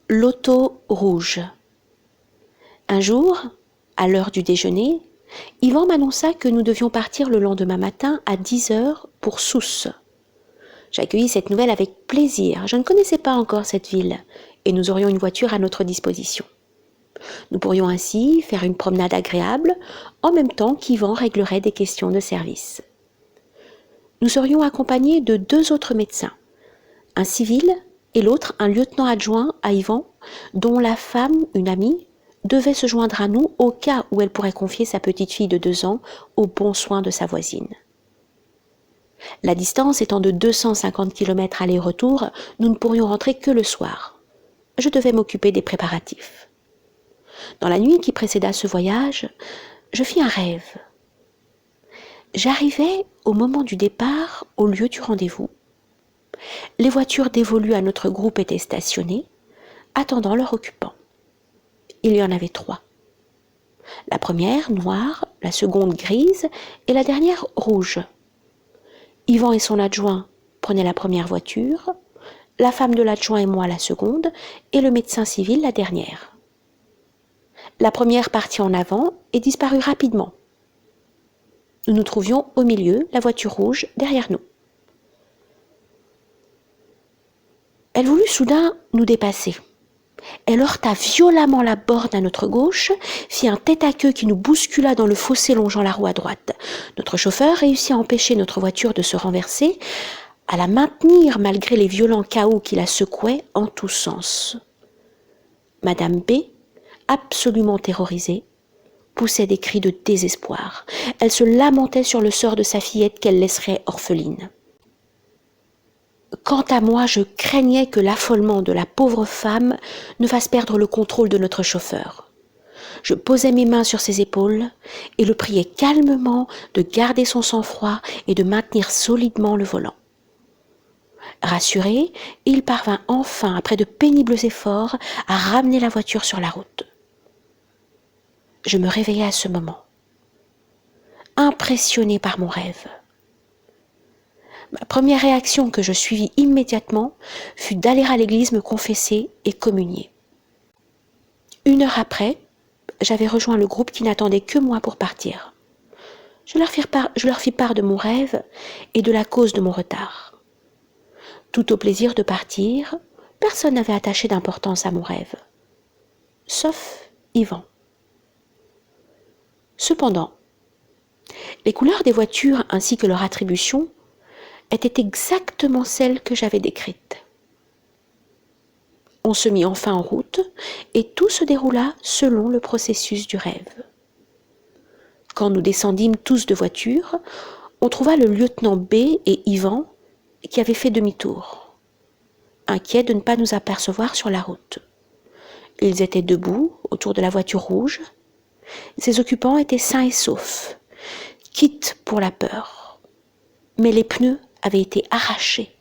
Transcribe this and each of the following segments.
L'auto rouge. Un jour, à l'heure du déjeuner, Yvan m'annonça que nous devions partir le lendemain matin à 10h pour Sousse. J'accueillis cette nouvelle avec plaisir. Je ne connaissais pas encore cette ville et nous aurions une voiture à notre disposition. Nous pourrions ainsi faire une promenade agréable en même temps qu'Yvan réglerait des questions de service. Nous serions accompagnés de 2 autres médecins, un civil et l'autre un lieutenant adjoint à Yvan, dont la femme, une amie, devait se joindre à nous au cas où elle pourrait confier sa petite fille de 2 ans aux bons soins de sa voisine. La distance étant de 250 km aller-retour, nous ne pourrions rentrer que le soir. Je devais m'occuper des préparatifs. Dans la nuit qui précéda ce voyage, je fis un rêve. J'arrivais au moment du départ au lieu du rendez-vous. Les voitures dévolues à notre groupe étaient stationnées, attendant leur occupant. Il y en avait 3. La première noire, la seconde grise et la dernière rouge. Yvan et son adjoint prenaient la première voiture, la femme de l'adjoint et moi la seconde, et le médecin civil la dernière. La première partit en avant et disparut rapidement. Nous nous trouvions au milieu, la voiture rouge derrière nous. Elle voulut soudain nous dépasser. Elle heurta violemment la borne à notre gauche, fit un tête-à-queue qui nous bouscula dans le fossé longeant la roue à droite. Notre chauffeur réussit à empêcher notre voiture de se renverser, à la maintenir malgré les violents cahots qui la secouaient en tous sens. Madame B, absolument terrorisée, poussait des cris de désespoir. Elle se lamentait sur le sort de sa fillette qu'elle laisserait orpheline. Quant à moi, je craignais que l'affolement de la pauvre femme ne fasse perdre le contrôle de notre chauffeur. Je posais mes mains sur ses épaules et le priais calmement de garder son sang-froid et de maintenir solidement le volant. Rassuré, il parvint enfin, après de pénibles efforts, à ramener la voiture sur la route. Je me réveillai à ce moment, impressionnée par mon rêve. Ma première réaction que je suivis immédiatement fut d'aller à l'église me confesser et communier. 1 heure après, j'avais rejoint le groupe qui n'attendait que moi pour partir. Je leur fis part de mon rêve et de la cause de mon retard. Tout au plaisir de partir, personne n'avait attaché d'importance à mon rêve, sauf Yvan. Cependant, les couleurs des voitures ainsi que leur attribution étaient exactement celles que j'avais décrites. On se mit enfin en route et tout se déroula selon le processus du rêve. Quand nous descendîmes tous de voiture, on trouva le lieutenant B et Yvan qui avaient fait demi-tour, inquiets de ne pas nous apercevoir sur la route. Ils étaient debout autour de la voiture rouge. Ses occupants étaient sains et saufs, quittes pour la peur. Mais les pneus avaient été arrachés.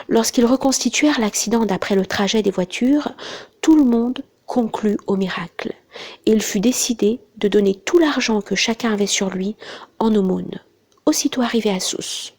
Lorsqu'ils reconstituèrent l'accident d'après le trajet des voitures, tout le monde conclut au miracle, et il fut décidé de donner tout l'argent que chacun avait sur lui en aumône, aussitôt arrivé à Sousse.